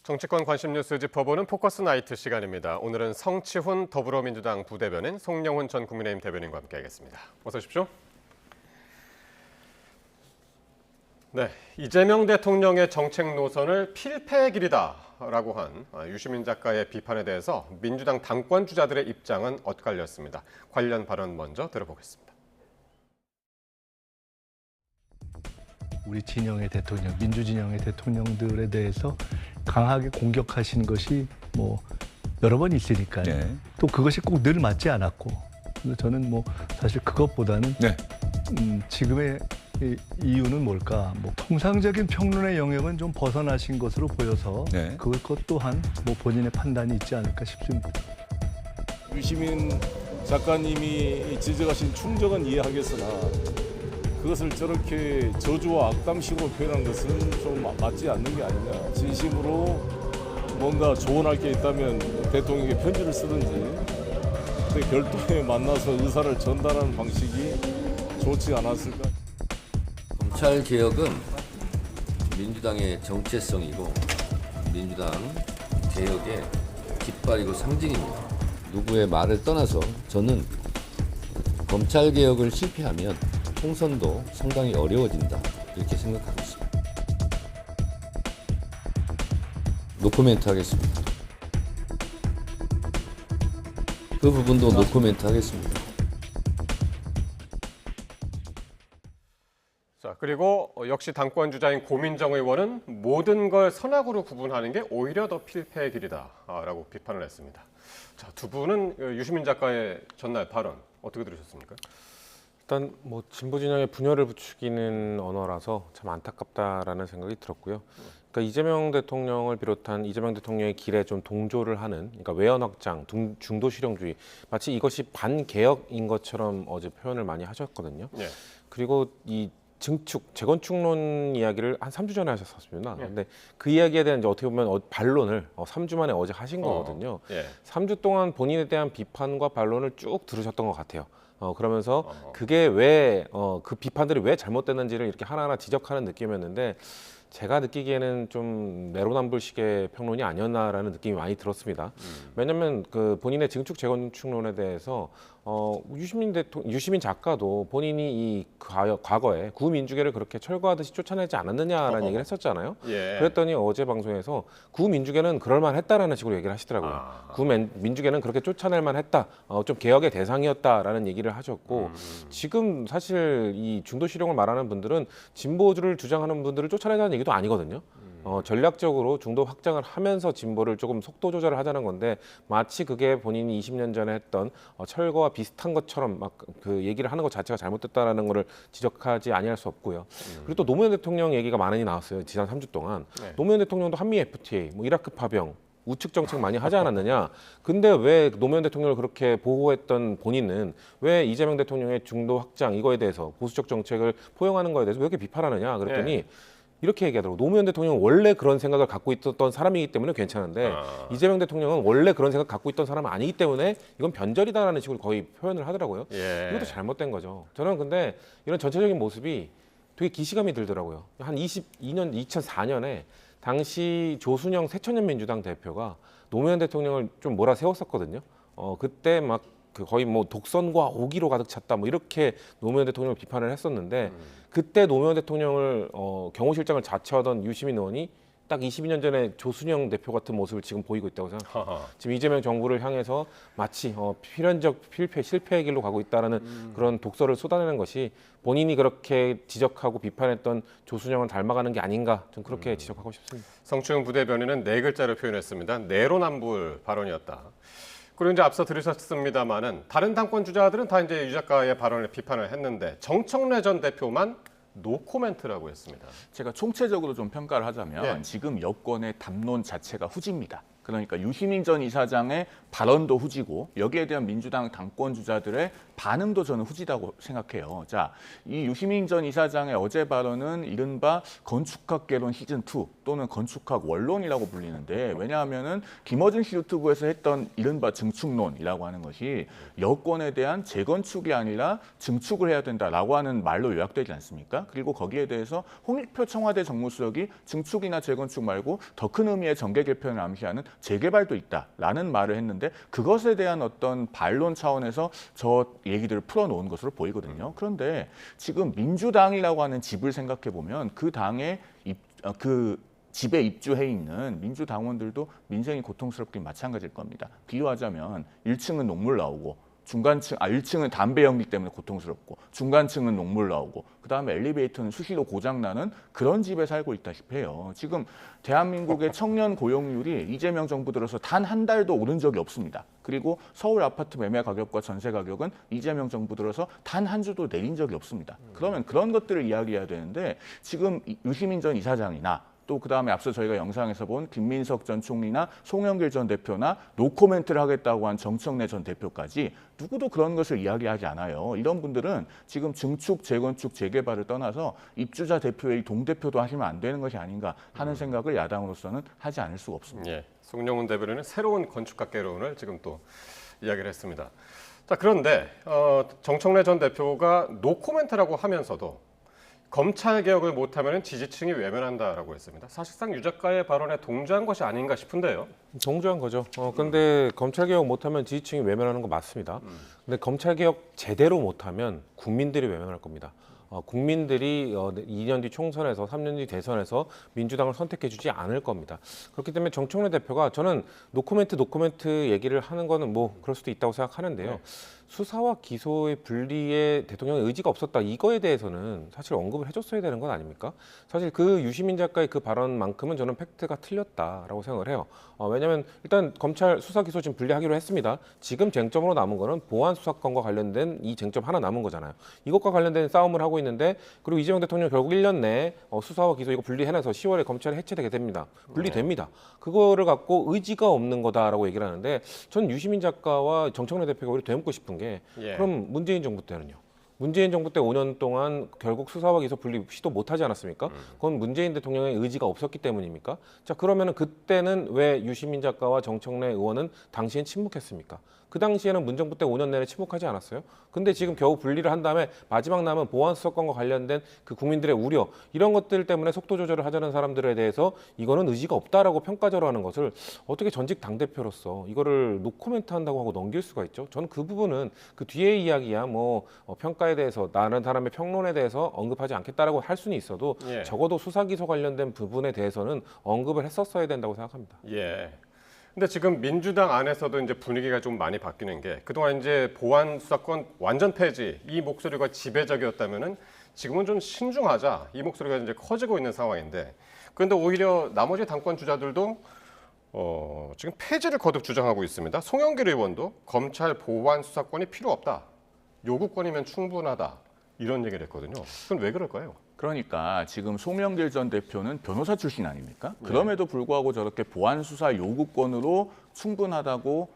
정치권 관심 뉴스 짚어보는 포커스 나이트 시간입니다. 오늘은 성치훈 더불어민주당 부대변인, 송영훈 전 국민의힘 대변인과 함께하겠습니다. 어서 오십시오. 네, 이재명 대통령의 정책 노선을 필패의 길이다라고 한 유시민 작가의 비판에 대해서 민주당 당권 주자들의 입장은 엇갈렸습니다. 관련 발언 먼저 들어보겠습니다. 우리 진영의 대통령, 민주진영의 대통령들에 대해서 강하게 공격하신 것이 여러 번 있으니까요. 네. 또 그것이 꼭 늘 맞지 않았고, 그래서 저는 사실 그것보다는 네. 지금의 이유는 뭘까? 통상적인 평론의 영역은 좀 벗어나신 것으로 보여서 네. 그것 또한 본인의 판단이 있지 않을까 싶습니다. 유시민 작가님이 지적하신 충정은 이해하겠으나 그것을 저렇게 저주와 악담식으로 표현한 것은 좀 맞지 않는 게 아니냐. 진심으로 뭔가 조언할 게 있다면 대통령에게 편지를 쓰든지 그때 별도에 만나서 의사를 전달하는 방식이 좋지 않았을까. 검찰개혁은 민주당의 정체성이고 민주당 개혁의 깃발이고 상징입니다. 누구의 말을 떠나서 저는 검찰개혁을 실패하면 총선도 상당히 어려워진다 이렇게 생각하고 있습니다. 노코멘트 하겠습니다. 그 부분도 노코멘트 하겠습니다. 자, 그리고 역시 당권 주자인 고민정 의원은 모든 걸 선악으로 구분하는 게 오히려 더 필패의 길이다라고 비판을 했습니다. 자, 두 분은 유시민 작가의 전날 발언 어떻게 들으셨습니까? 일단 진보 진영의 분열을 부추기는 언어라서 참 안타깝다라는 생각이 들었고요. 그러니까 이재명 대통령을 비롯한 이재명 대통령의 길에 좀 동조를 하는, 그러니까 외연 확장, 중도 실용주의, 마치 이것이 반개혁인 것처럼 어제 표현을 많이 하셨거든요. 네. 그리고 이 재건축론 이야기를 한 3주 전에 하셨었습니다. 예. 근데 그 이야기에 대한 이제 어떻게 보면 반론을 3주 만에 어제 하신 거거든요. 예. 3주 동안 본인에 대한 비판과 반론을 쭉 들으셨던 것 같아요. 그러면서 그게 왜 그 비판들이 왜 잘못됐는지를 이렇게 하나하나 지적하는 느낌이었는데 제가 느끼기에는 좀 내로남불식의 평론이 아니었나라는 느낌이 많이 들었습니다. 왜냐하면 그 본인의 증축 재건축론에 대해서 유시민 작가도 본인이 이 과거에 구민주계를 그렇게 철거하듯이 쫓아내지 않았느냐라는 얘기를 했었잖아요. 예. 그랬더니 어제 방송에서 구민주계는 그럴만했다라는 식으로 얘기를 하시더라고요. 구민주계는 그렇게 쫓아낼 만했다. 좀 개혁의 대상이었다라는 얘기를 하셨고 지금 사실 이 중도 실용을 말하는 분들은 진보주를 주장하는 분들을 쫓아내자는 얘기도 아니거든요. 전략적으로 중도 확장을 하면서 진보를 조금 속도 조절을 하자는 건데 마치 그게 본인이 20년 전에 했던 철거와 비슷한 것처럼 막 그 얘기를 하는 것 자체가 잘못됐다라는 거를 지적하지 아니할 수 없고요. 그리고 또 노무현 대통령 얘기가 많이 나왔어요. 지난 3주 동안. 네. 노무현 대통령도 한미 FTA, 이라크 파병, 우측 정책 많이 하지 않았느냐. 근데 왜 노무현 대통령을 그렇게 보호했던 본인은 왜 이재명 대통령의 중도 확장 이거에 대해서 보수적 정책을 포용하는 거에 대해서 왜 이렇게 비판하느냐. 그랬더니 이렇게 얘기하더라고요. 노무현 대통령은 원래 그런 생각을 갖고 있었던 사람이기 때문에 괜찮은데 이재명 대통령은 원래 그런 생각 갖고 있던 사람은 아니기 때문에 이건 변절이다라는 식으로 거의 표현을 하더라고요. 예. 이것도 잘못된 거죠. 저는 근데 이런 전체적인 모습이 되게 기시감이 들더라고요. 한 22년, 2004년에 당시 조순영 새천년민주당 대표가 노무현 대통령을 좀 몰아세웠었거든요. 그때 막 거의 독선과 오기로 가득 찼다 이렇게 노무현 대통령을 비판을 했었는데 그때 노무현 대통령을 경호실장을 자처하던 유시민 의원이 딱 22년 전에 조순영 대표 같은 모습을 지금 보이고 있다고 생각합니다. 지금 이재명 정부를 향해서 마치 필연적 실패의 길로 가고 있다는 그런 독설을 쏟아내는 것이 본인이 그렇게 지적하고 비판했던 조순영을 닮아가는 게 아닌가 좀 그렇게 지적하고 싶습니다. 성추영 부대변인은 네 글자로 표현했습니다. 내로남불 발언이었다. 그리고 이제 앞서 들으셨습니다만은 다른 당권 주자들은 다 이제 유 작가의 발언을 비판을 했는데 정청래 전 대표만 노코멘트라고 했습니다. 제가 총체적으로 좀 평가를 하자면 예. 지금 여권의 담론 자체가 후지입니다. 그러니까 유시민 전 이사장의 발언도 후지고 여기에 대한 민주당 당권 주자들의 반응도 저는 후지다고 생각해요. 자, 이 유시민 전 이사장의 어제 발언은 이른바 건축학개론 시즌2 또는 건축학 원론이라고 불리는데, 왜냐하면은 김어준 씨 유튜브에서 했던 이른바 증축론이라고 하는 것이 여권에 대한 재건축이 아니라 증축을 해야 된다라고 하는 말로 요약되지 않습니까? 그리고 거기에 대해서 홍익표 청와대 정무수석이 증축이나 재건축 말고 더 큰 의미의 정계 개편을 암시하는 재개발도 있다라는 말을 했는데, 그것에 대한 어떤 반론 차원에서 저 얘기들을 풀어놓은 것으로 보이거든요. 그런데 지금 민주당이라고 하는 집을 생각해 보면 그 당의 그 집에 입주해 있는 민주당원들도 민생이 고통스럽긴 마찬가지일 겁니다. 비유하자면 1층은 녹물 나오고 중간층, 1층은 담배 연기 때문에 고통스럽고 중간층은 녹물 나오고 그다음에 엘리베이터는 수시로 고장나는 그런 집에 살고 있다시피 해요. 지금 대한민국의 청년 고용률이 이재명 정부 들어서 단 한 달도 오른 적이 없습니다. 그리고 서울 아파트 매매 가격과 전세 가격은 이재명 정부 들어서 단 한 주도 내린 적이 없습니다. 그러면 그런 것들을 이야기해야 되는데, 지금 유시민 전 이사장이나 또 그다음에 앞서 저희가 영상에서 본 김민석 전 총리나 송영길 전 대표나 노코멘트를 하겠다고 한 정청래 전 대표까지 누구도 그런 것을 이야기하지 않아요. 이런 분들은 지금 증축, 재건축, 재개발을 떠나서 입주자 대표의 동대표도 하시면 안 되는 것이 아닌가 하는 생각을 야당으로서는 하지 않을 수가 없습니다. 예, 송영훈 대변인은 새로운 건축학개론을 지금 또 이야기를 했습니다. 자, 그런데 정청래 전 대표가 노코멘트라고 하면서도 검찰 개혁을 못하면 지지층이 외면한다라고 했습니다. 사실상 유 작가의 발언에 동조한 것이 아닌가 싶은데요. 동조한 거죠. 근데 검찰 개혁 못하면 지지층이 외면하는 거 맞습니다. 근데 검찰 개혁 제대로 못하면 국민들이 외면할 겁니다. 국민들이 2년 뒤 총선에서 3년 뒤 대선에서 민주당을 선택해주지 않을 겁니다. 그렇기 때문에 정청래 대표가, 저는 노코멘트 얘기를 하는 거는 뭐 그럴 수도 있다고 생각하는데요. 네. 수사와 기소의 분리에 대통령의 의지가 없었다, 이거에 대해서는 사실 언급을 해줬어야 되는 건 아닙니까? 사실 그 유시민 작가의 그 발언만큼은 저는 팩트가 틀렸다라고 생각을 해요. 왜냐하면 일단 검찰 수사 기소 지금 분리하기로 했습니다. 지금 쟁점으로 남은 거는 보안 수사권과 관련된 이 쟁점 하나 남은 거잖아요. 이것과 관련된 싸움을 하고 있는데, 그리고 이재명 대통령 결국 1년 내에 수사와 기소 이거 분리해놔서 10월에 검찰이 해체되게 됩니다. 분리됩니다. 그거를 갖고 의지가 없는 거다라고 얘기를 하는데, 전 유시민 작가와 정청래 대표가 우리 되묻고 싶은 게, 예. 그럼 문재인 정부 때는요? 문재인 정부 때 5년 동안 결국 수사와 기소 분리 시도 못하지 않았습니까? 그건 문재인 대통령의 의지가 없었기 때문입니까? 자, 그러면은 그때는 왜 유시민 작가와 정청래 의원은 당시엔 침묵했습니까? 그 당시에는 문정부 때 5년 내내 침묵하지 않았어요? 근데 지금 겨우 분리를 한 다음에 마지막 남은 보안 수사권과 관련된 그 국민들의 우려, 이런 것들 때문에 속도 조절을 하자는 사람들에 대해서 이거는 의지가 없다라고 평가절하 하는 것을 어떻게 전직 당대표로서 이거를 노코멘트 한다고 하고 넘길 수가 있죠? 저는 그 부분은 그 뒤의 이야기야, 뭐 평가에 대해서 다른 사람의 평론에 대해서 언급하지 않겠다라고 할 수는 있어도 예. 적어도 수사 기소 관련된 부분에 대해서는 언급을 했었어야 된다고 생각합니다. 예. 근데 지금 민주당 안에서도 이제 분위기가 좀 많이 바뀌는 게, 그동안 이제 보안 수사권 완전 폐지 이 목소리가 지배적이었다면은 지금은 좀 신중하자 이 목소리가 이제 커지고 있는 상황인데, 그런데 오히려 나머지 당권 주자들도 지금 폐지를 거듭 주장하고 있습니다. 송영길 의원도 검찰 보안 수사권이 필요 없다, 요구권이면 충분하다, 이런 얘기를 했거든요. 그건 왜 그럴까요? 그러니까 지금 송영길 전 대표는 변호사 출신 아닙니까? 그럼에도 불구하고 저렇게 보안 수사 요구권으로 충분하다고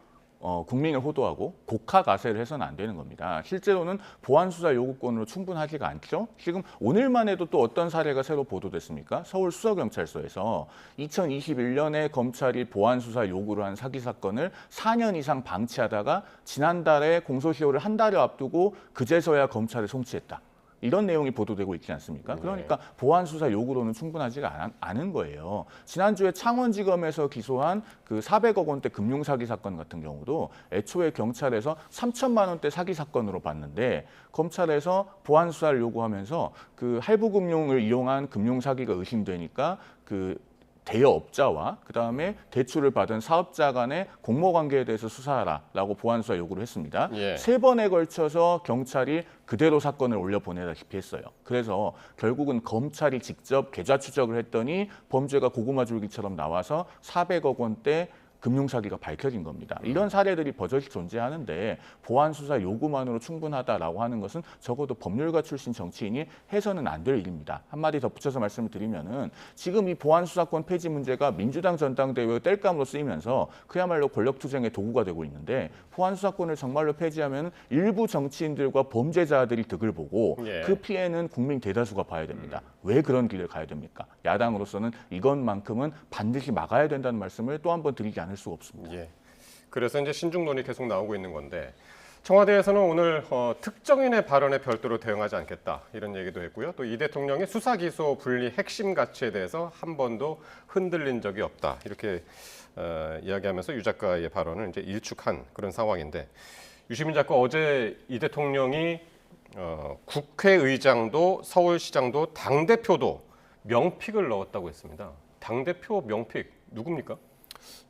국민을 호도하고 곡하가세를 해서는 안 되는 겁니다. 실제로는 보안 수사 요구권으로 충분하지가 않죠. 지금 오늘만 해도 또 어떤 사례가 새로 보도됐습니까? 서울 수서경찰서에서 2021년에 검찰이 보안 수사 요구를 한 사기 사건을 4년 이상 방치하다가 지난달에 공소시효를 한 달여 앞두고 그제서야 검찰에 송치했다. 이런 내용이 보도되고 있지 않습니까? 그러니까 보안 수사 요구로는 충분하지가 않은 거예요. 지난주에 창원지검에서 기소한 그 400억 원대 금융사기 사건 같은 경우도 애초에 경찰에서 3천만 원대 사기 사건으로 봤는데, 검찰에서 보안 수사를 요구하면서 그 할부금융을 이용한 금융사기가 의심되니까 그 대여업자와 그다음에 대출을 받은 사업자 간의 공모관계에 대해서 수사하라라고 보안수사 요구를 했습니다. 예. 3번에 걸쳐서 경찰이 그대로 사건을 올려보내다시피 했어요. 그래서 결국은 검찰이 직접 계좌 추적을 했더니 범죄가 고구마 줄기처럼 나와서 400억 원대 금융사기가 밝혀진 겁니다. 이런 사례들이 버젓이 존재하는데 보안 수사 요구만으로 충분하다라고 하는 것은 적어도 법률가 출신 정치인이 해서는 안 될 일입니다. 한마디 덧붙여서 말씀을 드리면은 지금 이 보안 수사권 폐지 문제가 민주당 전당대회 땔감으로 쓰이면서 그야말로 권력투쟁의 도구가 되고 있는데 보안 수사권을 정말로 폐지하면 일부 정치인들과 범죄자들이 득을 보고 예. 그 피해는 국민 대다수가 봐야 됩니다. 왜 그런 길을 가야 됩니까? 야당으로서는 이것만큼은 반드시 막아야 된다는 말씀을 또 한 번 드리지 않을 수가 없습니다. 예. 그래서 이제 신중론이 계속 나오고 있는 건데 청와대에서는 오늘 특정인의 발언에 별도로 대응하지 않겠다 이런 얘기도 했고요. 또 이 대통령의 수사 기소 분리 핵심 가치에 대해서 한 번도 흔들린 적이 없다 이렇게 이야기하면서 유 작가의 발언을 이제 일축한 그런 상황인데 유시민 작가 어제 이 대통령이 국회의장도 서울시장도 당 대표도 명픽을 넣었다고 했습니다. 당 대표 명픽 누굽니까?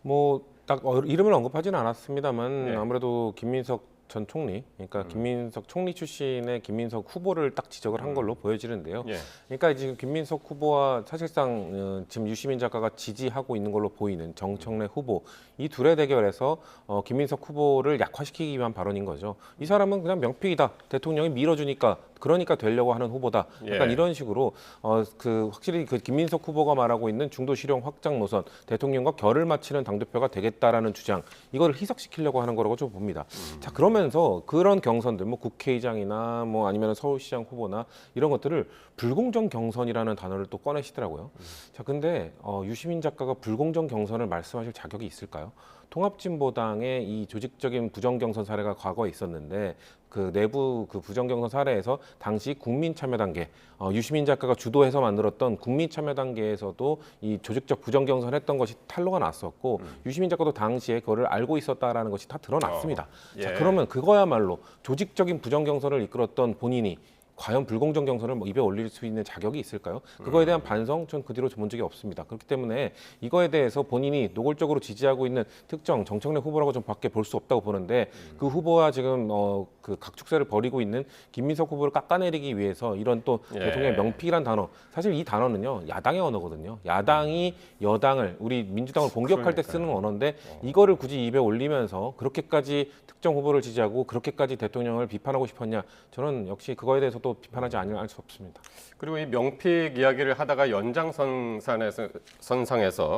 뭐 딱 이름을 언급하지는 않았습니다만 네. 아무래도 김민석 전 총리, 그러니까 김민석 총리 출신의 김민석 후보를 딱 지적을 한 걸로 보여지는데요. 예. 그러니까 지금 김민석 후보와 사실상 지금 유시민 작가가 지지하고 있는 걸로 보이는 정청래 후보 이 둘의 대결에서 김민석 후보를 약화시키기 위한 발언인 거죠. 이 사람은 그냥 명픽이다. 대통령이 밀어주니까 그러니까 되려고 하는 후보다. 약간 예. 이런 식으로 확실히 그 김민석 후보가 말하고 있는 중도 실용 확장 노선, 대통령과 결을 맞추는 당대표가 되겠다라는 주장, 이걸 희석시키려고 하는 거라고 좀 봅니다. 자, 그러면서 그런 경선들, 뭐 국회의장이나 뭐 아니면 서울시장 후보나 이런 것들을 불공정 경선이라는 단어를 또 꺼내시더라고요. 자, 근데 유시민 작가가 불공정 경선을 말씀하실 자격이 있을까요? 통합진보당의 이 조직적인 부정경선 사례가 과거에 있었는데 그 내부 그 부정경선 사례에서 당시 국민참여단계 유시민 작가가 주도해서 만들었던 국민참여단계에서도 이 조직적 부정경선했던 것이 탄로가 났었고 유시민 작가도 당시에 그거를 알고 있었다라는 것이 다 드러났습니다. 예. 자, 그러면 그거야말로 조직적인 부정경선을 이끌었던 본인이 과연 불공정 경선을 입에 올릴 수 있는 자격이 있을까요? 그거에 대한 반성 전 그 뒤로 본 적이 없습니다. 그렇기 때문에 이거에 대해서 본인이 노골적으로 지지하고 있는 특정 정청래 후보라고 좀 밖에 볼 수 없다고 보는데 그 후보와 지금 그 각축세를 벌이고 있는 김민석 후보를 깎아내리기 위해서 이런 또 예. 대통령의 명픽이란 단어, 사실 이 단어는요 야당의 언어거든요. 야당이 여당을 우리 민주당을 공격할 때 쓰는 언어인데 이거를 굳이 입에 올리면서 그렇게까지 특정 후보를 지지하고 그렇게까지 대통령을 비판하고 싶었냐? 저는 역시 그거에 대해서 또 비판하지 않을 수 없습니다. 그리고 이 명픽 이야기를 하다가 연장선상에서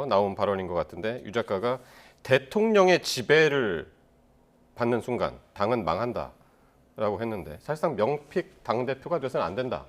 나온 발언인 것 같은데 유 작가가 대통령의 지배를 받는 순간 당은 망한다라고 했는데 사실상 명픽 당대표가 돼서는 안 된다.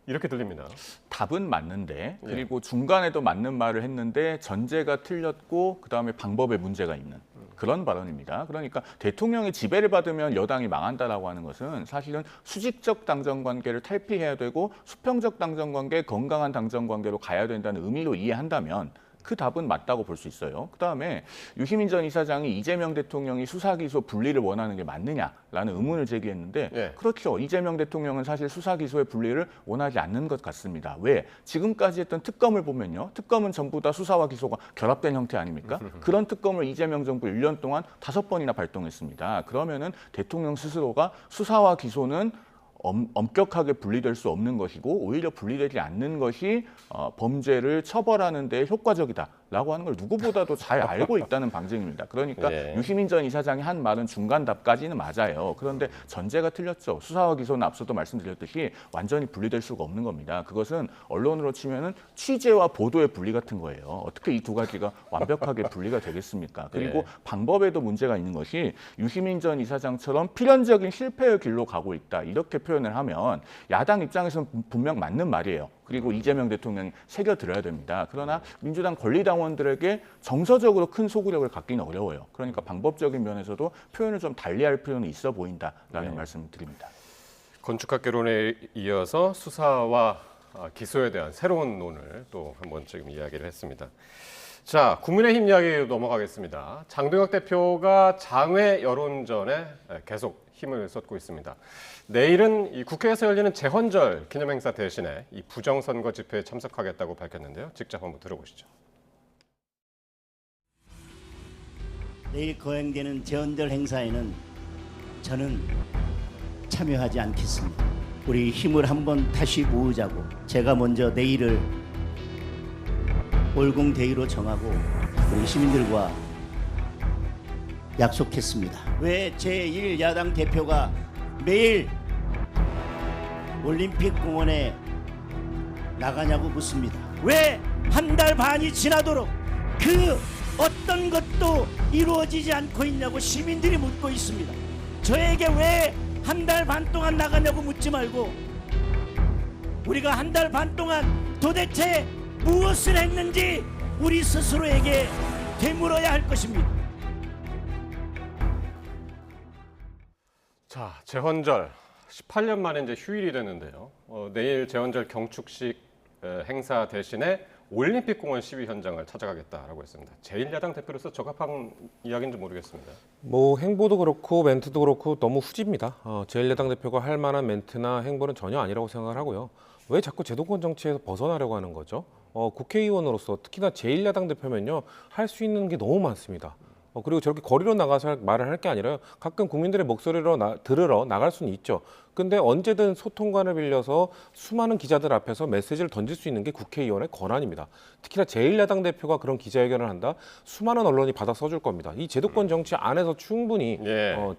이렇게 들립니다. 답은 맞는데 그리고 중간에도 맞는 말을 했는데 전제가 틀렸고 그다음에 방법에 문제가 있는 그런 발언입니다. 그러니까 대통령의 지배를 받으면 여당이 망한다라고 하는 것은 사실은 수직적 당정 관계를 탈피해야 되고 수평적 당정 관계, 건강한 당정 관계로 가야 된다는 의미로 이해한다면 그 답은 맞다고 볼 수 있어요. 그다음에 유시민 전 이사장이 이재명 대통령이 수사 기소 분리를 원하는 게 맞느냐라는 의문을 제기했는데 예. 그렇죠. 이재명 대통령은 사실 수사 기소의 분리를 원하지 않는 것 같습니다. 왜? 지금까지 했던 특검을 보면요. 특검은 전부 다 수사와 기소가 결합된 형태 아닙니까? 그런 특검을 이재명 정부 1년 동안 5번이나 발동했습니다. 그러면은 대통령 스스로가 수사와 기소는 엄격하게 분리될 수 없는 것이고 오히려 분리되지 않는 것이 범죄를 처벌하는 데 효과적이다라고 하는 걸 누구보다도 잘 알고 있다는 방증입니다. 그러니까 예. 유시민 전 이사장이 한 말은 중간답까지는 맞아요. 그런데 전제가 틀렸죠. 수사와 기소는 앞서도 말씀드렸듯이 완전히 분리될 수가 없는 겁니다. 그것은 언론으로 치면은 취재와 보도의 분리 같은 거예요. 어떻게 이 두 가지가 완벽하게 분리가 되겠습니까? 그리고 예. 방법에도 문제가 있는 것이 유시민 전 이사장처럼 필연적인 실패의 길로 가고 있다. 이렇게 표현을 하면 야당 입장에서는 분명 맞는 말이에요. 그리고 이재명 대통령이 새겨들어야 됩니다. 그러나 민주당 권리당원들에게 정서적으로 큰 소구력을 갖기는 어려워요. 그러니까 방법적인 면에서도 표현을 좀 달리할 필요는 있어 보인다라는 말씀을 드립니다. 건축학개론에 이어서 수사와 기소에 대한 새로운 논을 또 한 번쯤 이야기를 했습니다. 자, 국민의힘 이야기로 넘어가겠습니다. 장동혁 대표가 장외 여론전에 계속 힘을 쏟고 있습니다. 내일은 이 국회에서 열리는 재헌절 기념행사 대신에 이 부정선거 집회에 참석하겠다고 밝혔는데요. 직접 한번 들어보시죠. 내일 거행되는 재헌절 행사에는 저는 참여하지 않겠습니다. 우리 힘을 한번 다시 모으자고 제가 먼저 내일을 올공대의로 정하고 우리 시민들과 약속했습니다. 왜 제1야당 대표가 매일 올림픽 공원에 나가냐고 묻습니다. 왜 한 달 반이 지나도록 그 어떤 것도 이루어지지 않고 있냐고 시민들이 묻고 있습니다. 저에게 왜 한 달 반 동안 나가냐고 묻지 말고 우리가 한 달 반 동안 도대체 무엇을 했는지 우리 스스로에게 되물어야 할 것입니다. 자, 제헌절 18년 만에 이제 휴일이 되는데요. 내일 제헌절 경축식 행사 대신에 올림픽 공원 시위 현장을 찾아가겠다라고 했습니다. 제1야당 대표로서 적합한 이야기인지 모르겠습니다. 뭐 행보도 그렇고 멘트도 그렇고 너무 후지입니다. 제1야당 대표가 할 만한 멘트나 행보는 전혀 아니라고 생각을 하고요. 왜 자꾸 제도권 정치에서 벗어나려고 하는 거죠? 국회의원으로서 특히나 제1야당 대표면요 할 수 있는 게 너무 많습니다. 그리고 저렇게 거리로 나가서 말을 할 게 아니라요. 가끔 국민들의 목소리로 들으러 나갈 수는 있죠. 근데 언제든 소통관을 빌려서 수많은 기자들 앞에서 메시지를 던질 수 있는 게 국회의원의 권한입니다. 특히나 제1야당 대표가 그런 기자회견을 한다? 수많은 언론이 받아 써줄 겁니다. 이 제도권 정치 안에서 충분히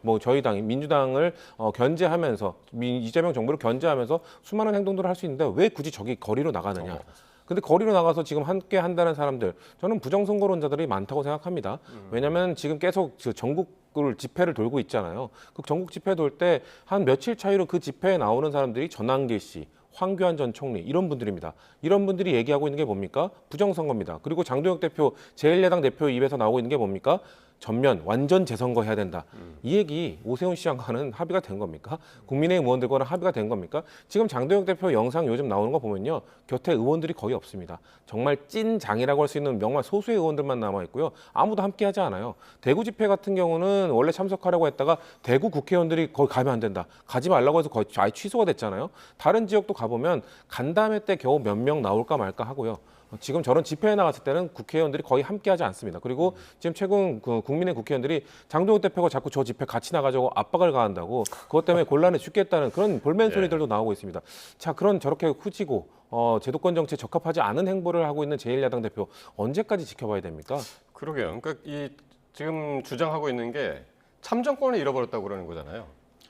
뭐 저희 당이 민주당을 견제하면서 이재명 정부를 견제하면서 수많은 행동들을 할 수 있는데 왜 굳이 저기 거리로 나가느냐? 근데 거리로 나가서 지금 함께 한다는 사람들 저는 부정선거론자들이 많다고 생각합니다. 왜냐하면 지금 계속 전국을 집회를 돌고 있잖아요. 그 전국 집회 돌 때 한 며칠 차이로 그 집회에 나오는 사람들이 전한길 씨, 황교안 전 총리 이런 분들입니다. 이런 분들이 얘기하고 있는 게 뭡니까? 부정선거입니다. 그리고 장도혁 대표, 제1야당 대표 입에서 나오고 있는 게 뭡니까? 전면 완전 재선거 해야 된다. 이 얘기 오세훈 시장과는 합의가 된 겁니까? 국민의힘 의원들과는 합의가 된 겁니까? 지금 장도혁 대표 영상 요즘 나오는 거 보면요. 곁에 의원들이 거의 없습니다. 정말 찐장이라고 할 수 있는 정말 소수의 의원들만 남아있고요. 아무도 함께하지 않아요. 대구 집회 같은 경우는 원래 참석하려고 했다가 대구 국회의원들이 거기 가면 안 된다. 가지 말라고 해서 거의 아예 취소가 됐잖아요. 다른 지역도 가보면 간담회 때 겨우 몇 명 나올까 말까 하고요. 지금 저런 집회에 나갔을 때는 국회의원들이 거의 함께하지 않습니다. 그리고 지금 최근 국민의 국회의원들이 장도혁 대표가 자꾸 저 집회 같이 나가자고 압박을 가한다고 그것 때문에 곤란해 죽겠다는 그런 볼멘 소리들도 나오고 있습니다. 자, 그런 저렇게 후지고 제도권 정치에 적합하지 않은 행보를 하고 있는 제1야당 대표 언제까지 지켜봐야 됩니까? 그러게요. 그러니까 지금 주장하고 있는 게 참정권을 잃어버렸다고 그러는 거잖아요.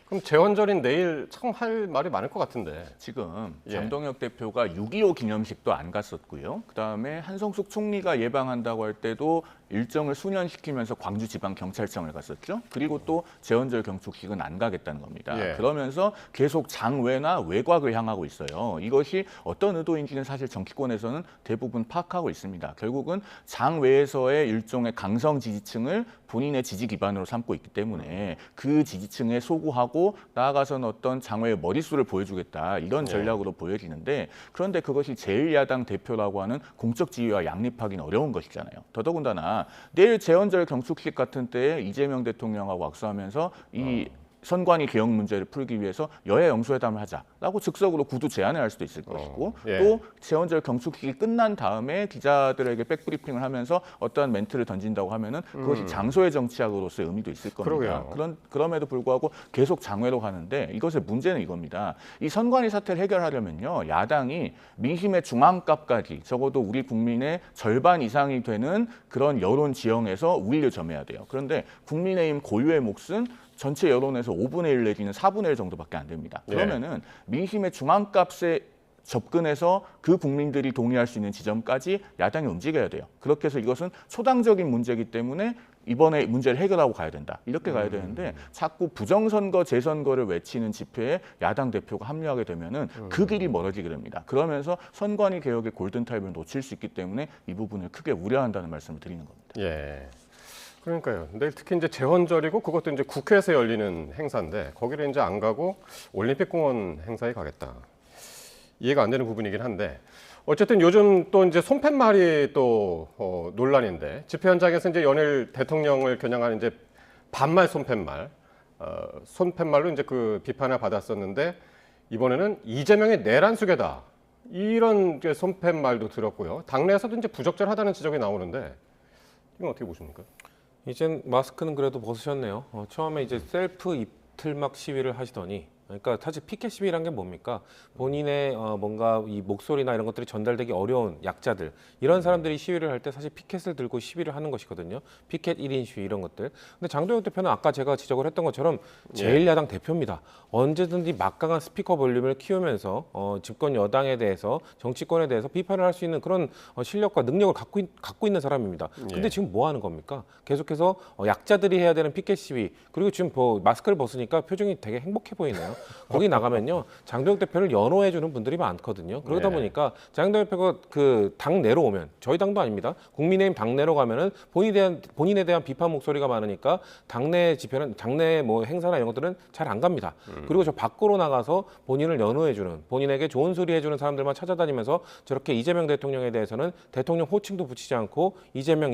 그럼 제헌절인 내일 참 할 말이 많을 것 같은데. 지금 장동혁 대표가 6.25 기념식도 안 갔었고요. 그다음에 한성숙 총리가 예방한다고 할 때도 일정을 수년시키면서 광주지방경찰청을 갔었죠. 그리고 또 제헌절 경축식은 안 가겠다는 겁니다. 그러면서 계속 장외나 외곽을 향하고 있어요. 이것이 어떤 의도인지는 사실 정치권에서는 대부분 파악하고 있습니다. 결국은 장외에서의 일종의 강성 지지층을 본인의 지지 기반으로 삼고 있기 때문에 그 지지층에 소구하고 나아가서는 어떤 장외의 머릿수를 보여주겠다 이런 전략으로 보여지는데 그런데 그것이 제1야당 대표라고 하는 공적 지위와 양립하기는 어려운 것이잖아요. 더더군다나 내일 제헌절 경축식 같은 때에 이재명 대통령하고 악수하면서 이 선관위 개혁 문제를 풀기 위해서 여야 영수회담을 하자라고 즉석으로 구두 제안을 할 수도 있을 것이고 또 제헌절 경축식이 끝난 다음에 기자들에게 백브리핑을 하면서 어떠한 멘트를 던진다고 하면은 그것이 장소의 정치학으로서의 의미도 있을 겁니다. 그럼에도 불구하고 계속 장외로 가는데 이것의 문제는 이겁니다. 이 선관위 사태를 해결하려면요. 야당이 민심의 중앙값까지 적어도 우리 국민의 절반 이상이 되는 그런 여론 지형에서 우위를 점해야 돼요. 그런데 국민의힘 고유의 몫은 전체 여론에서 5분의 1 내지는 4분의 1 정도밖에 안 됩니다. 그러면은 민심의 중앙값에 접근해서 그 국민들이 동의할 수 있는 지점까지 야당이 움직여야 돼요. 그렇게 해서 이것은 초당적인 문제이기 때문에 이번에 문제를 해결하고 가야 된다. 이렇게 가야 되는데 자꾸 부정선거, 재선거를 외치는 집회에 야당 대표가 합류하게 되면은 그 길이 멀어지게 됩니다. 그러면서 선관위 개혁의 골든타임을 놓칠 수 있기 때문에 이 부분을 크게 우려한다는 말씀을 드리는 겁니다. 그러니까요. 내일 특히 이제 제헌절이고 그것도 이제 국회에서 열리는 행사인데 거기를 이제 안 가고 올림픽공원 행사에 가겠다. 이해가 안 되는 부분이긴 한데 어쨌든 요즘 또 이제 손팻말이 또 논란인데 집회 현장에서 이제 연일 대통령을 겨냥하는 이제 반말 손팻말, 손팻말로 이제 그 비판을 받았었는데 이번에는 이재명의 내란수계다 이런 손팻말도 들었고요. 당내에서도 이제 부적절하다는 지적이 나오는데 이건 어떻게 보십니까? 이젠 마스크는 그래도 벗으셨네요. 처음에 이제 셀프 입틀막 시위를 하시더니 그러니까 사실 피켓 시위라는 게 뭡니까? 본인의 뭔가 이 목소리나 이런 것들이 전달되기 어려운 약자들 이런 사람들이 시위를 할 때 사실 피켓을 들고 시위를 하는 것이거든요. 피켓 1인 시위 이런 것들. 근데 장도영 대표는 아까 제가 지적을 했던 것처럼 제1야당 대표입니다. 언제든지 막강한 스피커 볼륨을 키우면서 집권 여당에 대해서 정치권에 대해서 비판을 할 수 있는 그런 실력과 능력을 갖고 있는 사람입니다. 근데 지금 뭐 하는 겁니까? 계속해서 약자들이 해야 되는 피켓 시위 그리고 지금 마스크를 벗으니까 표정이 되게 행복해 보이네요. 거기 나가면요 장도영 대표를 연호해 주는 분들이 많거든요. 그러다 보니까 장도영 대표가 그 당 내로 오면 저희 당도 아닙니다. 국민의힘 당 내로 가면은 본인에 대한 비판 목소리가 많으니까 당내 집회는 당내 뭐 행사나 이런 것들은 잘 안 갑니다. 그리고 저 밖으로 나가서 본인을 연호해 주는 본인에게 좋은 소리 해주는 사람들만 찾아다니면서 저렇게 이재명 대통령에 대해서는 대통령 호칭도 붙이지 않고 이재명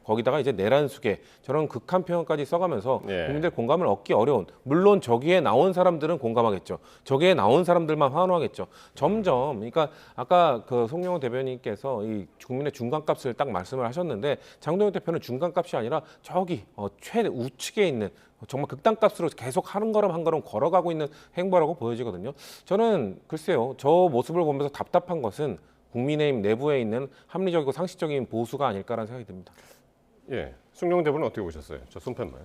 거기다가 이제 내란수계 저런 극한 표현까지 써가면서 국민들 공감을 얻기 어려운 물론 저기에 나온 사람들은 공감하겠죠. 저기에 나온 사람들만 환호하겠죠. 점점 그러니까 아까 그 송영호 대변인께서 이 국민의 중간값을 딱 말씀을 하셨는데 장도영 대표는 중간값이 아니라 저기 최우측에 있는 정말 극단값으로 계속 한 걸음 한 걸음 걸어가고 있는 행보라고 보여지거든요. 저는 글쎄요. 저 모습을 보면서 답답한 것은 국민의힘 내부에 있는 합리적이고 상식적인 보수가 아닐까라는 생각이 듭니다. 예, 송영 대표는 어떻게 보셨어요? 저 손팻말.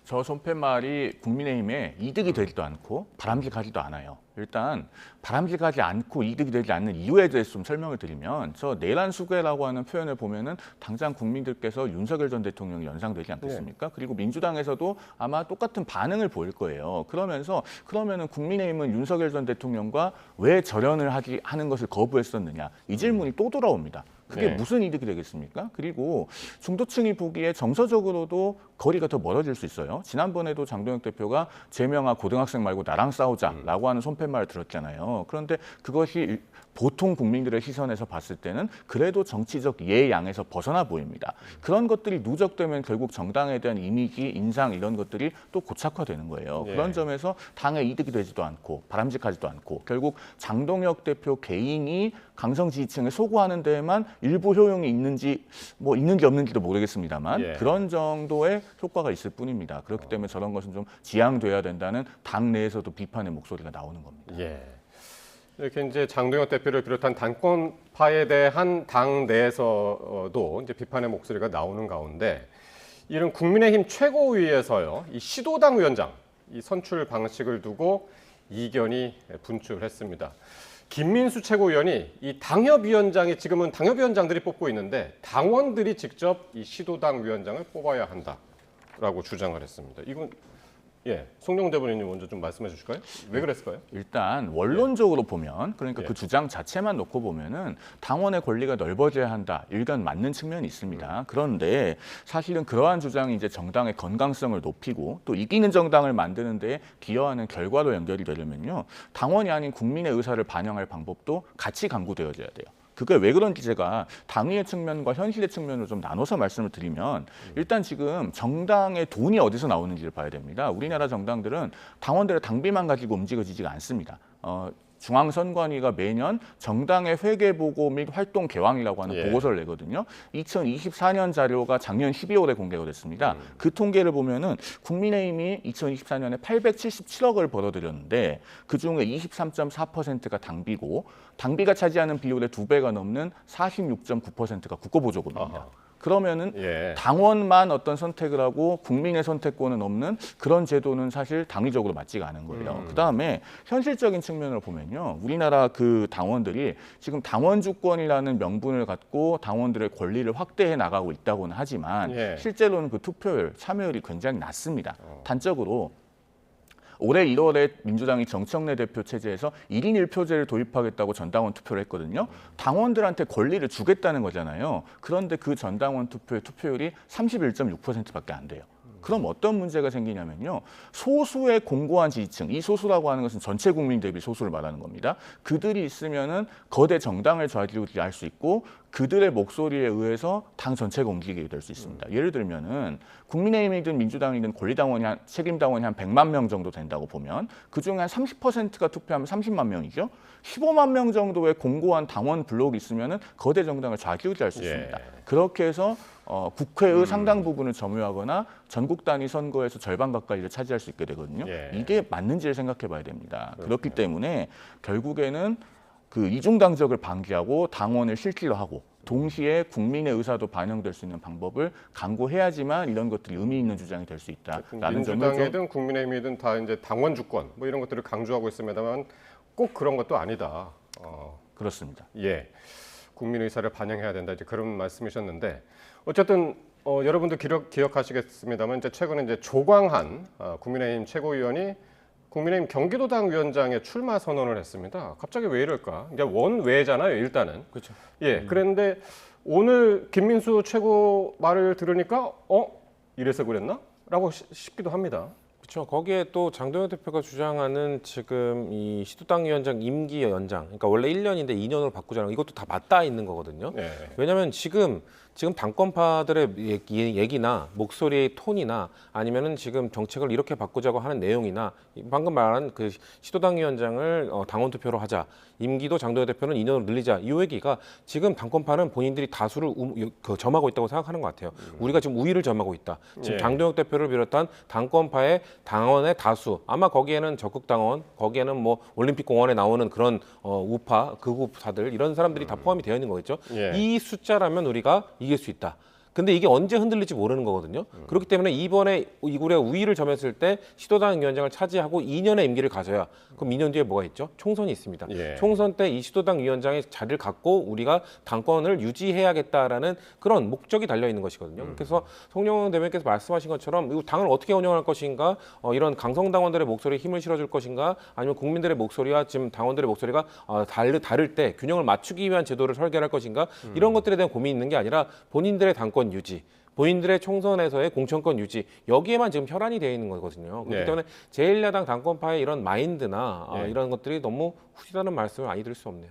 저 손팻말이 국민의힘에 이득이 되지도 않고 바람직하지도 않아요. 일단 바람직하지 않고 이득이 되지 않는 이유에 대해서 좀 설명을 드리면 저 내란 수괴라고 하는 표현을 보면은 당장 국민들께서 윤석열 전 대통령이 연상되지 않겠습니까? 그리고 민주당에서도 아마 똑같은 반응을 보일 거예요. 그러면은 국민의힘은 윤석열 전 대통령과 왜 절연을 하는 것을 거부했었느냐 이 질문이 또 돌아옵니다. 그게 무슨 이득이 되겠습니까? 그리고 중도층이 보기에 정서적으로도 거리가 더 멀어질 수 있어요. 지난번에도 장도영 대표가 제명아 고등학생 말고 나랑 싸우자라고 하는 손팻말을 들었잖아요. 그런데 그것이 보통 국민들의 시선에서 봤을 때는 그래도 정치적 예양에서 벗어나 보입니다. 그런 것들이 누적되면 결국 정당에 대한 이미지, 인상 이런 것들이 또 고착화되는 거예요. 그런 점에서 당에 이득이 되지도 않고 바람직하지도 않고 결국 장동혁 대표 개인이 강성 지지층을 소구하는 데에만 일부 효용이 있는지 없는지도 모르겠습니다만 그런 정도의 효과가 있을 뿐입니다. 그렇기 때문에 저런 것은 좀 지양돼야 된다는 당 내에서도 비판의 목소리가 나오는 겁니다. 이렇게 이제 장동혁 대표를 비롯한 당권파에 대한 당 내에서도 이제 비판의 목소리가 나오는 가운데 이런 국민의힘 최고위에서요, 이 시도당 위원장 이 선출 방식을 두고 이견이 분출했습니다. 김민수 최고위원이 이 당협위원장이 지금은 당협위원장들이 뽑고 있는데 당원들이 직접 이 시도당 위원장을 뽑아야 한다라고 주장을 했습니다. 이건 송영 대변인님 먼저 좀 말씀해 주실까요? 왜 그랬을까요? 일단 원론적으로 보면 그러니까 그 주장 자체만 놓고 보면은 당원의 권리가 넓어져야 한다. 일견 맞는 측면이 있습니다. 그런데 사실은 그러한 주장이 이제 정당의 건강성을 높이고 또 이기는 정당을 만드는 데 기여하는 결과로 연결이 되려면요. 당원이 아닌 국민의 의사를 반영할 방법도 같이 강구되어져야 돼요. 그게 왜 그런지 제가 당위의 측면과 현실의 측면으로 좀 나눠서 말씀을 드리면 일단 지금 정당의 돈이 어디서 나오는지를 봐야 됩니다. 우리나라 정당들은 당원들의 당비만 가지고 움직여지지가 않습니다. 중앙선관위가 매년 정당의 회계보고 및 활동 개왕이라고 하는 보고서를 내거든요. 2024년 자료가 작년 12월에 공개가 됐습니다. 그 통계를 보면은 국민의힘이 2024년에 877억을 벌어들였는데 그중에 23.4%가 당비고 당비가 차지하는 비율의 2배가 넘는 46.9%가 국고보조금입니다. 그러면은 당원만 어떤 선택을 하고 국민의 선택권은 없는 그런 제도는 사실 당위적으로 맞지가 않은 거예요. 그다음에 현실적인 측면을 보면요. 우리나라 그 당원들이 지금 당원 주권이라는 명분을 갖고 당원들의 권리를 확대해 나가고 있다고는 하지만 실제로는 그 투표율, 참여율이 굉장히 낮습니다. 단적으로 올해 1월에 민주당이 정청래 대표 체제에서 1인 1표제를 도입하겠다고 전당원 투표를 했거든요. 당원들한테 권리를 주겠다는 거잖아요. 그런데 그 전당원 투표의 투표율이 31.6%밖에 안 돼요. 그럼 어떤 문제가 생기냐면요. 소수의 공고한 지지층, 이 소수라고 하는 것은 전체 국민 대비 소수를 말하는 겁니다. 그들이 있으면은 거대 정당을 좌지우지할 수 있고 그들의 목소리에 의해서 당 전체가 움직이게 될 수 있습니다. 예를 들면은 국민의힘이든 민주당이든 권리당원이 책임당원이 한 100만 명 정도 된다고 보면 그중에 한 30%가 투표하면 30만 명이죠. 15만 명 정도의 공고한 당원 블록이 있으면은 거대 정당을 좌지우지할 수 있습니다. 그렇게 해서 국회의 상당 부분을 점유하거나 전국 단위 선거에서 절반 가까이를 차지할 수 있게 되거든요. 예. 이게 맞는지를 생각해 봐야 됩니다. 그렇기 때문에 결국에는 그 이중당적을 방지하고 당원을 실질화하고 동시에 국민의 의사도 반영될 수 있는 방법을 강구해야지만 이런 것들이 의미 있는 주장이 될 수 있다라는 점을 좀 민주당이든 국민의힘이든 다 이제 당원 주권 뭐 이런 것들을 강조하고 있습니다만 꼭 그런 것도 아니다. 그렇습니다. 예, 국민 의사를 반영해야 된다 이제 그런 말씀이셨는데 어쨌든 여러분도 기억하시겠습니다만 이제 최근에 이제 조광한 국민의힘 최고위원이 국민의힘 경기도당 위원장에 출마 선언을 했습니다. 갑자기 왜 이럴까? 이게 원외잖아요, 일단은. 그렇죠. 예, 그런데 오늘 김민수 최고 말을 들으니까 이래서 그랬나? 라고 싶기도 합니다. 그렇죠. 거기에 또 장동혁 대표가 주장하는 지금 이 시도당 위원장 임기 연장, 그러니까 원래 1년인데 2년으로 바꾸자는 이것도 다 맞닿아 있는 거거든요. 네. 왜냐하면 지금 당권파들의 얘기나 목소리의 톤이나 아니면은 지금 정책을 이렇게 바꾸자고 하는 내용이나 방금 말한 그 시도당 위원장을 당원 투표로 하자, 임기도 장동혁 대표는 2년으로 늘리자, 이 얘기가 지금 당권파는 본인들이 다수를 점하고 있다고 생각하는 것 같아요. 우리가 지금 우위를 점하고 있다. 지금 예. 장동혁 대표를 비롯한 당권파의 당원의 다수, 아마 거기에는 적극당원, 거기에는 뭐 올림픽 공원에 나오는 그런 우파, 극우파들 이런 사람들이 다 포함이 되어 있는 거겠죠. 예. 이 숫자라면 우리가 이길 수 있다. 근데 이게 언제 흔들릴지 모르는 거거든요. 그렇기 때문에 이번에 우리가 우위를 점했을 때 시도당 위원장을 차지하고 2년의 임기를 가져야 그럼 2년 뒤에 뭐가 있죠? 총선이 있습니다. 예. 총선 때 이 시도당 위원장의 자리를 갖고 우리가 당권을 유지해야겠다라는 그런 목적이 달려 있는 것이거든요. 그래서 송영원 대변인께서 말씀하신 것처럼 이 당을 어떻게 운영할 것인가, 이런 강성당원들의 목소리에 힘을 실어줄 것인가, 아니면 국민들의 목소리와 지금 당원들의 목소리가 다를 때 균형을 맞추기 위한 제도를 설계할 것인가, 이런 것들에 대한 고민이 있는 게 아니라 본인들의 당권 유지, 본인들의 총선에서의 공천권 유지, 여기에만 지금 혈안이 되어 있는 거거든요. 그렇기 네. 때문에 제1야당 당권파의 이런 마인드나 네. 이런 것들이 너무 후지다는 말씀을 많이 드릴 수 없네요.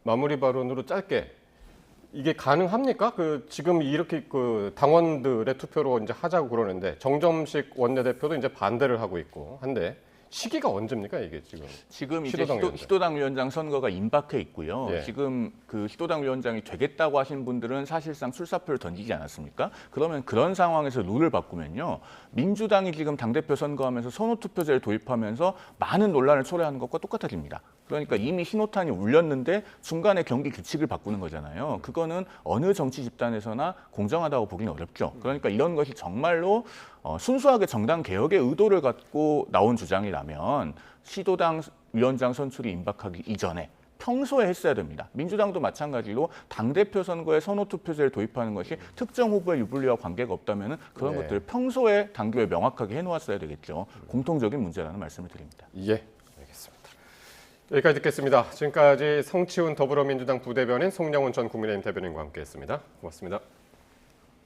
마무리 발언으로 짧게 이게 가능합니까? 지금 이렇게 당원들의 투표로 이제 하자고 그러는데 정점식 원내대표도 이제 반대를 하고 있고 한데 시기가 언제입니까 이게 지금? 지금 이제 시도당 위원장. 시도당 위원장 선거가 임박해 있고요. 예. 지금 그 시도당 위원장이 되겠다고 하신 분들은 사실상 출사표를 던지지 않았습니까? 그러면 그런 상황에서 룰을 바꾸면요. 민주당이 지금 당대표 선거하면서 선호투표제를 도입하면서 많은 논란을 초래하는 것과 똑같아집니다. 그러니까 이미 신호탄이 울렸는데 중간에 경기 규칙을 바꾸는 거잖아요. 그거는 어느 정치 집단에서나 공정하다고 보기는 어렵죠. 그러니까 이런 것이 정말로 순수하게 정당 개혁의 의도를 갖고 나온 주장이라면 시도당 위원장 선출이 임박하기 이전에 평소에 했어야 됩니다. 민주당도 마찬가지로 당대표 선거에 선호투표제를 도입하는 것이 특정 후보의 유불리와 관계가 없다면 그런 네. 것들을 평소에 당교에 명확하게 해놓았어야 되겠죠. 공통적인 문제라는 말씀을 드립니다. 예, 알겠습니다. 여기까지 듣겠습니다. 지금까지 성치훈 더불어민주당 부대변인 송영훈 전 국민의힘 대변인과 함께했습니다. 고맙습니다.